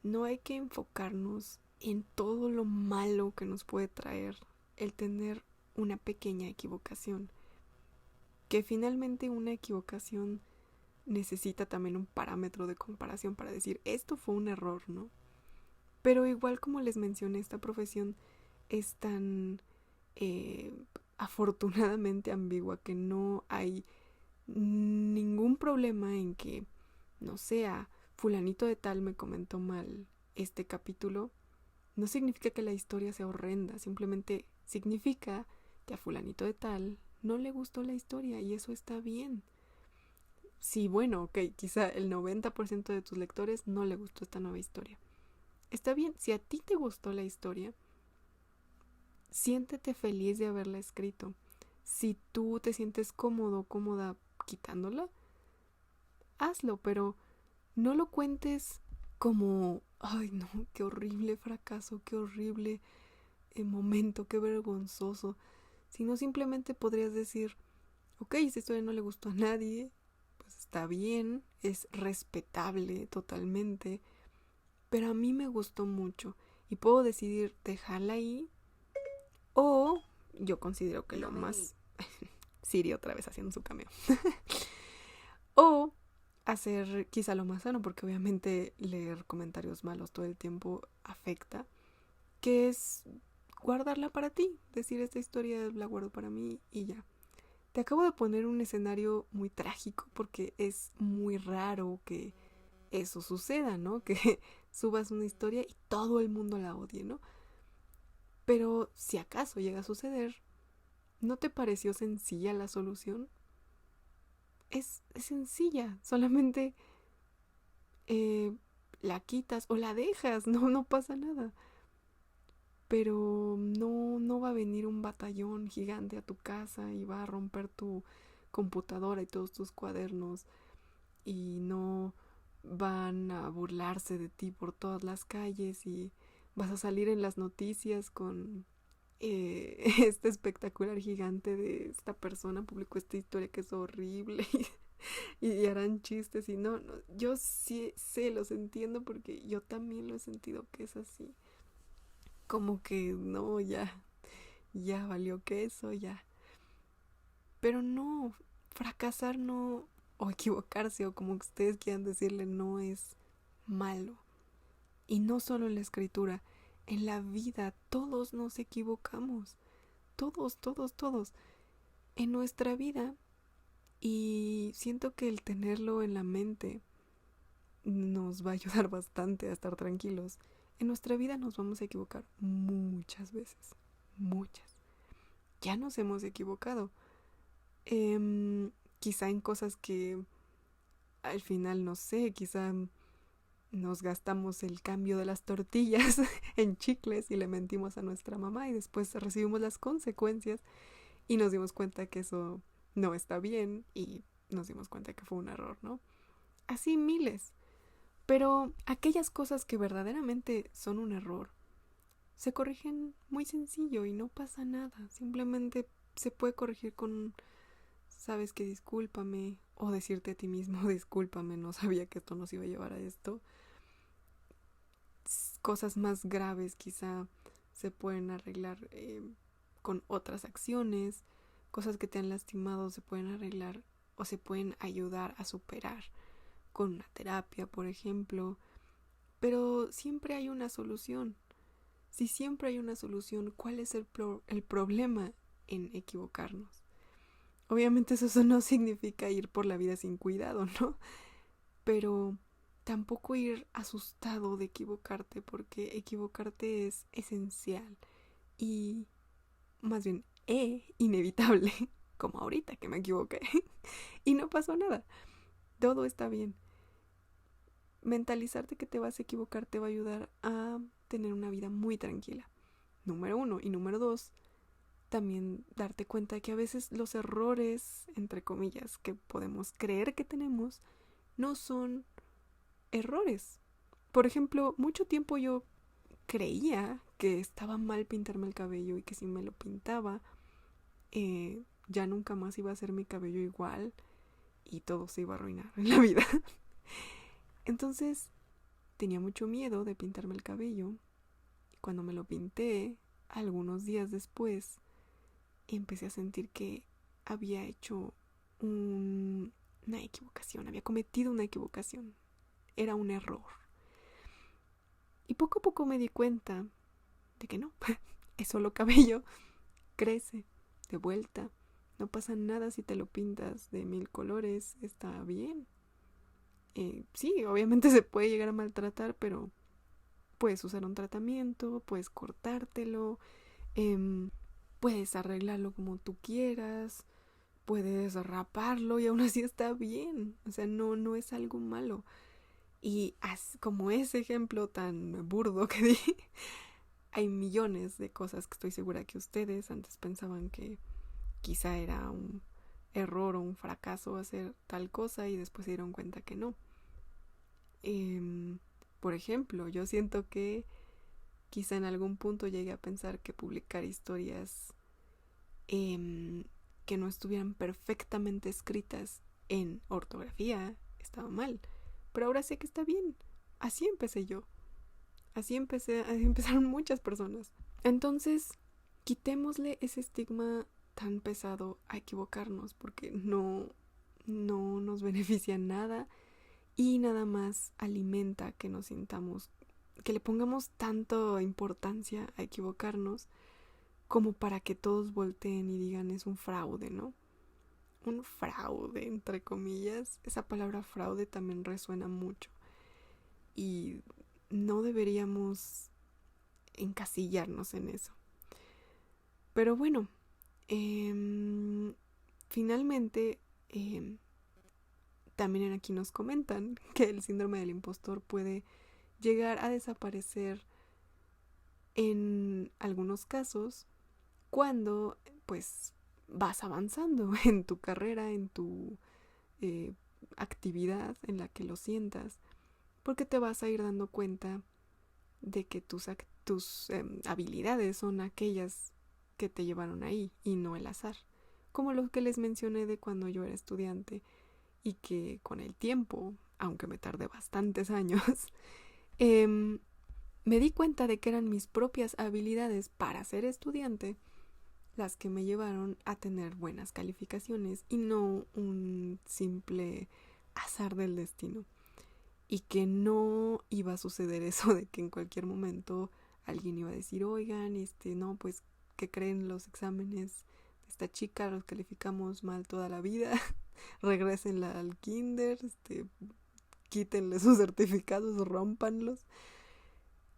No hay que enfocarnos en todo lo malo que nos puede traer el tener una pequeña equivocación. Que finalmente una equivocación necesita también un parámetro de comparación para decir, esto fue un error, ¿no? Pero igual como les mencioné, esta profesión es tan eh, afortunadamente ambigua que no hay ningún problema en que, no sea, fulanito de tal me comentó mal este capítulo. No significa que la historia sea horrenda, simplemente significa que a fulanito de tal no le gustó la historia y eso está bien. Sí, bueno, ok, quizá el 90% de tus lectores no le gustó esta nueva historia. Está bien, si a ti te gustó la historia, siéntete feliz de haberla escrito. Si tú te sientes cómodo, cómoda quitándola, hazlo, pero no lo cuentes como, ay no, qué horrible fracaso, qué horrible momento, qué vergonzoso. Sino simplemente podrías decir, ok, esta historia no le gustó a nadie, pues está bien, es respetable totalmente, pero a mí me gustó mucho y puedo decidir dejarla ahí o yo considero que lo más... Siri otra vez haciendo su cameo. O hacer quizá lo más sano, porque obviamente leer comentarios malos todo el tiempo afecta, que es guardarla para ti, decir esta historia la guardo para mí y ya. Te acabo de poner un escenario muy trágico porque es muy raro que eso suceda, ¿no? Que subas una historia y todo el mundo la odie, ¿no? Pero si acaso llega a suceder, ¿no te pareció sencilla la solución? Es sencilla, solamente eh, la quitas o la dejas, no pasa nada. Pero no va a venir un batallón gigante a tu casa y va a romper tu computadora y todos tus cuadernos y no van a burlarse de ti por todas las calles y vas a salir en las noticias con este espectacular gigante de esta persona publicó esta historia que es horrible y harán chistes y no, yo sí sé, los entiendo porque yo también lo he sentido que es así. Como que no, ya valió queso, ya. Pero no, fracasar no, o equivocarse, o como ustedes quieran decirle, no es malo. Y no solo en la escritura, en la vida todos nos equivocamos. Todos, todos, todos. En nuestra vida. Y siento que el tenerlo en la mente nos va a ayudar bastante a estar tranquilos. En nuestra vida nos vamos a equivocar muchas veces. Muchas. Ya nos hemos equivocado. Quizá en cosas que al final, no sé, quizá nos gastamos el cambio de las tortillas en chicles y le mentimos a nuestra mamá y después recibimos las consecuencias y nos dimos cuenta que eso no está bien y nos dimos cuenta que fue un error, ¿no? Así miles. Pero aquellas cosas que verdaderamente son un error se corrigen muy sencillo y no pasa nada. Simplemente se puede corregir con, sabes que discúlpame, o decirte a ti mismo, discúlpame, no sabía que esto nos iba a llevar a esto. Cosas más graves quizá se pueden arreglar con otras acciones. Cosas que te han lastimado se pueden arreglar o se pueden ayudar a superar con una terapia, por ejemplo. Pero siempre hay una solución. Si siempre hay una solución, ¿cuál es el problema en equivocarnos? Obviamente eso no significa ir por la vida sin cuidado, ¿no? Pero tampoco ir asustado de equivocarte, porque equivocarte es esencial y más bien inevitable, como ahorita que me equivoqué y no pasó nada. Todo está bien. Mentalizarte que te vas a equivocar te va a ayudar a tener una vida muy tranquila. Número 1. Y número 2, también darte cuenta de que a veces los errores, entre comillas, que podemos creer que tenemos, no son errores. Por ejemplo, mucho tiempo yo creía que estaba mal pintarme el cabello y que si me lo pintaba, ya nunca más iba a ser mi cabello igual y todo se iba a arruinar en la vida. Entonces tenía mucho miedo de pintarme el cabello y cuando me lo pinté, algunos días después, empecé a sentir que había hecho una equivocación, había cometido una equivocación. Era un error. Y poco a poco me di cuenta de que no, es solo cabello, crece de vuelta. No pasa nada si te lo pintas de 1000 colores, está bien. Sí, obviamente se puede llegar a maltratar, pero puedes usar un tratamiento, puedes cortártelo, puedes arreglarlo como tú quieras, puedes raparlo y aún así está bien. O sea, no es algo malo. Y como ese ejemplo tan burdo que di, hay millones de cosas que estoy segura que ustedes antes pensaban que quizá era un error o un fracaso hacer tal cosa y después se dieron cuenta que no. Por ejemplo, yo siento que quizá en algún punto llegué a pensar que publicar historias que no estuvieran perfectamente escritas en ortografía estaba mal. Pero ahora sé que está bien. Así empecé yo. Así empezaron muchas personas. Entonces, quitémosle ese estigma tan pesado a equivocarnos, porque no nos beneficia nada y nada más alimenta que nos sintamos, que le pongamos tanta importancia a equivocarnos como para que todos volteen y digan es un fraude, ¿no? Un fraude, entre comillas. Esa palabra fraude también resuena mucho. Y no deberíamos encasillarnos en eso. Pero bueno, finalmente, también aquí nos comentan que el síndrome del impostor puede llegar a desaparecer en algunos casos cuando pues vas avanzando en tu carrera, en tu actividad en la que lo sientas, porque te vas a ir dando cuenta de que tus habilidades son aquellas que te llevaron ahí y no el azar, como lo que les mencioné de cuando yo era estudiante y que con el tiempo, aunque me tardé bastantes años, me di cuenta de que eran mis propias habilidades para ser estudiante las que me llevaron a tener buenas calificaciones y no un simple azar del destino. Y que no iba a suceder eso de que en cualquier momento alguien iba a decir, oigan, no, pues, ¿qué creen? Los exámenes de esta chica los calificamos mal toda la vida, regrésenla al kinder, quítenle sus certificados, rómpanlos.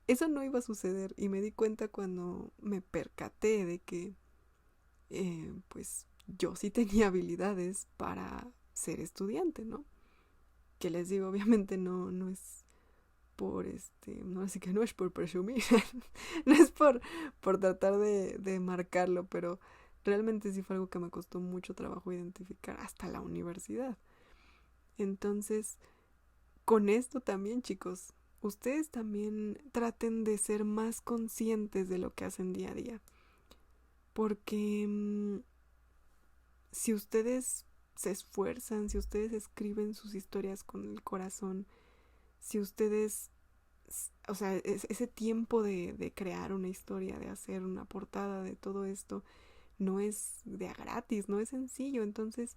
Eso no iba a suceder y me di cuenta cuando me percaté de que pues yo sí tenía habilidades para ser estudiante, ¿no? Que les digo, obviamente no es por no, así que no es por presumir, no es por tratar de marcarlo, pero realmente sí fue algo que me costó mucho trabajo identificar hasta la universidad. Entonces, con esto también, chicos, ustedes también traten de ser más conscientes de lo que hacen día a día. Porque si ustedes se esfuerzan, si ustedes escriben sus historias con el corazón, si ustedes, o sea, ese tiempo de crear una historia, de hacer una portada, de todo esto, no es de a gratis, no es sencillo. Entonces,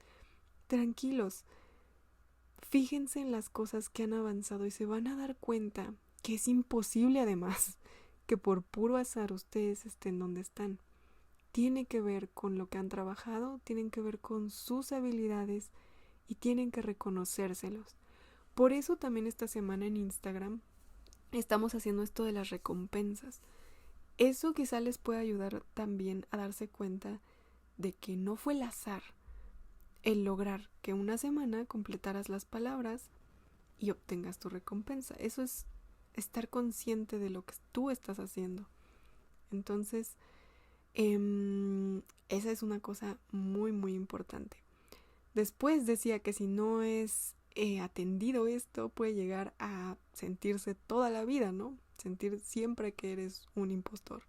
tranquilos, fíjense en las cosas que han avanzado y se van a dar cuenta que es imposible, además, que por puro azar ustedes estén donde están. Tiene que ver con lo que han trabajado, tienen que ver con sus habilidades y tienen que reconocérselos. Por eso también esta semana en Instagram estamos haciendo esto de las recompensas. Eso quizá les pueda ayudar también a darse cuenta de que no fue el azar el lograr que una semana completaras las palabras y obtengas tu recompensa. Eso es estar consciente de lo que tú estás haciendo. Entonces, esa es una cosa muy, muy importante. Después decía que si no es atendido esto, puede llegar a sentirse toda la vida, ¿no? Sentir siempre que eres un impostor.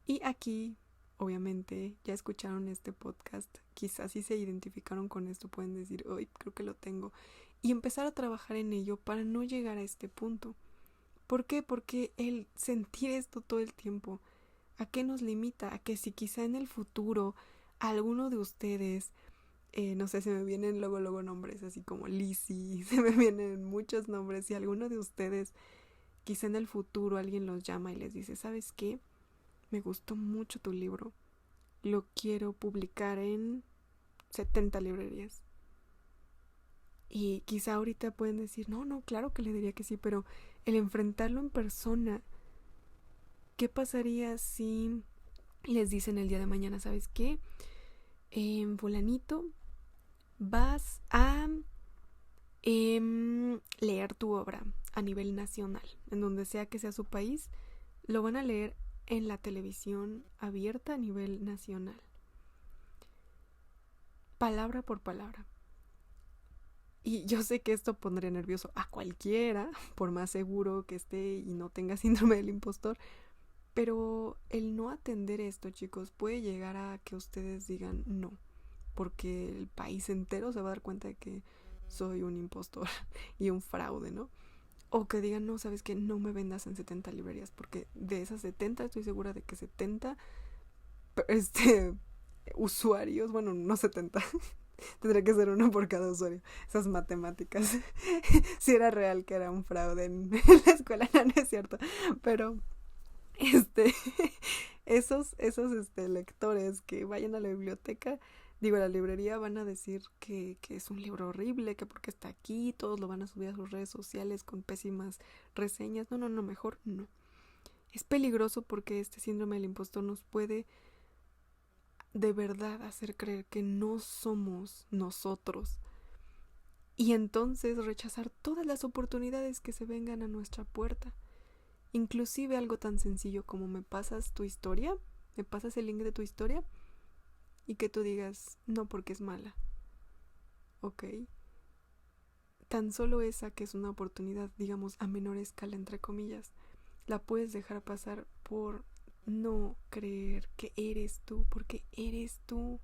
Y aquí, obviamente, ya escucharon este podcast, quizás si se identificaron con esto, pueden decir, hoy creo que lo tengo. Y empezar a trabajar en ello para no llegar a este punto. ¿Por qué? Porque el sentir esto todo el tiempo, ¿a qué nos limita? A que si quizá en el futuro alguno de ustedes, no sé, se me vienen luego nombres así como Lizzie, se me vienen muchos nombres y alguno de ustedes, quizá en el futuro alguien los llama y les dice, ¿sabes qué? Me gustó mucho tu libro, lo quiero publicar en 70 librerías. Y quizá ahorita pueden decir, no, claro que le diría que sí, pero el enfrentarlo en persona, ¿qué pasaría si les dicen el día de mañana, ¿sabes qué? Fulanito, vas a leer tu obra a nivel nacional, en donde sea que sea su país, lo van a leer en la televisión abierta a nivel nacional. Palabra por palabra. Y yo sé que esto pondría nervioso a cualquiera, por más seguro que esté y no tenga síndrome del impostor, pero el no atender esto, chicos, puede llegar a que ustedes digan no, porque el país entero se va a dar cuenta de que soy un impostor y un fraude, ¿no? O que digan, no, sabes que no me vendas en 70 librerías, porque de esas 70 estoy segura de que 70 usuarios, bueno, no 70, tendría que ser uno por cada usuario. Esas matemáticas. Si era real que era un fraude en la escuela, no es cierto. Pero esos lectores que vayan a la biblioteca, digo, a la librería, van a decir que es un libro horrible, que porque está aquí, todos lo van a subir a sus redes sociales con pésimas reseñas. No, mejor no. Es peligroso porque este síndrome del impostor nos puede de verdad hacer creer que no somos nosotros y entonces rechazar todas las oportunidades que se vengan a nuestra puerta. Inclusive algo tan sencillo como me pasas tu historia, me pasas el link de tu historia y que tú digas no porque es mala. Ok. Tan solo esa que es una oportunidad, digamos, a menor escala, entre comillas, la puedes dejar pasar por no creer que eres tú, porque eres tú.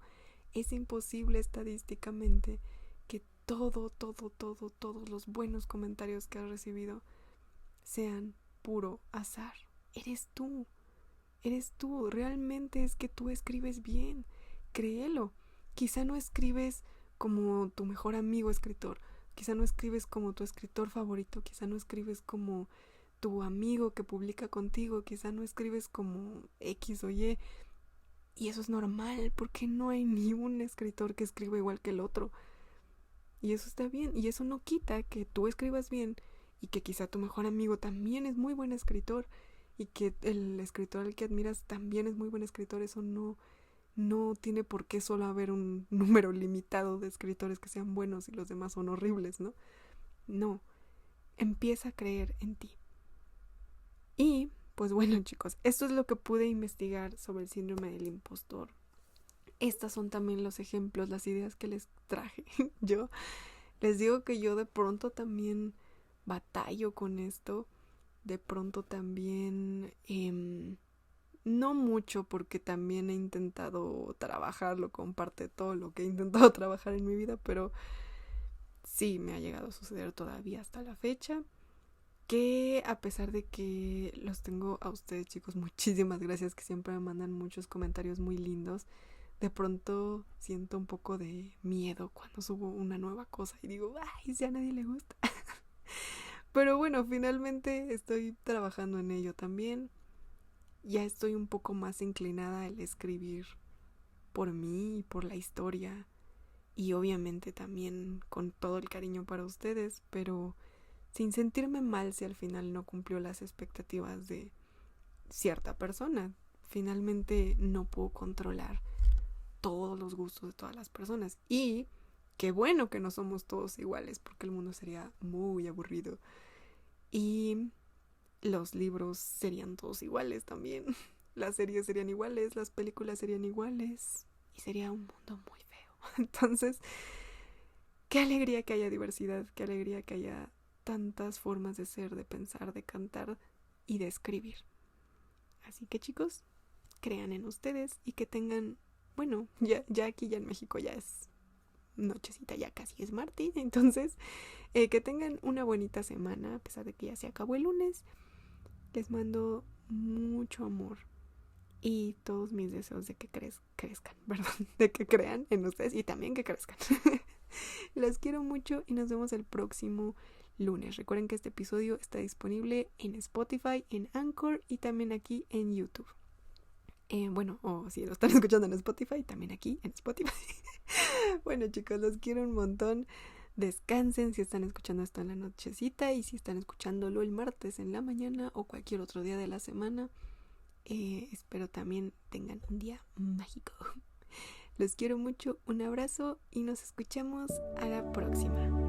Es imposible estadísticamente que todos los buenos comentarios que has recibido sean puro azar. Eres tú. eres tú, realmente es que tú escribes bien, créelo. Quizá no escribes como tu mejor amigo escritor, quizá no escribes como tu escritor favorito, quizá no escribes como tu amigo que publica contigo, quizá no escribes como X o Y, y eso es normal, porque no hay ni un escritor que escriba igual que el otro, y eso está bien, y eso no quita que tú escribas bien, y que quizá tu mejor amigo también es muy buen escritor, y que el escritor al que admiras también es muy buen escritor. Eso no tiene por qué solo haber un número limitado de escritores que sean buenos y los demás son horribles, ¿no? No, empieza a creer en ti. Y, pues bueno, chicos, esto es lo que pude investigar sobre el síndrome del impostor. Estas son también los ejemplos, las ideas que les traje. Yo les digo que yo de pronto también batallo con esto. De pronto también, no mucho, porque también he intentado trabajarlo con parte de todo lo que he intentado trabajar en mi vida, pero sí me ha llegado a suceder todavía hasta la fecha. Que a pesar de que los tengo a ustedes, chicos, muchísimas gracias, que siempre me mandan muchos comentarios muy lindos, de pronto siento un poco de miedo cuando subo una nueva cosa y digo, ay, si a nadie le gusta. Pero bueno, finalmente estoy trabajando en ello también. Ya estoy un poco más inclinada al escribir por mí y por la historia, y obviamente también con todo el cariño para ustedes, pero sin sentirme mal si al final no cumplió las expectativas de cierta persona. Finalmente no puedo controlar todos los gustos de todas las personas, y qué bueno que no somos todos iguales, porque el mundo sería muy aburrido y los libros serían todos iguales también. Las series serían iguales, las películas serían iguales y sería un mundo muy feo. Entonces, qué alegría que haya diversidad, qué alegría que haya tantas formas de ser, de pensar, de cantar y de escribir. Así que, chicos, crean en ustedes y que tengan, bueno, ya aquí ya en México ya es nochecita, ya casi es martes, entonces que tengan una bonita semana, a pesar de que ya se acabó el lunes. Les mando mucho amor y todos mis deseos de que crezcan, perdón, de que crean en ustedes y también que crezcan. Los quiero mucho y nos vemos el próximo lunes. Recuerden que este episodio está disponible en Spotify, en Anchor y también aquí en YouTube. Bueno, o si lo están escuchando en Spotify, también aquí en Spotify. Bueno, chicos, los quiero un montón. Descansen si están escuchando esto en la nochecita, y si están escuchándolo el martes en la mañana o cualquier otro día de la semana. Espero también tengan un día mágico. Los quiero mucho, un abrazo y nos escuchamos a la próxima.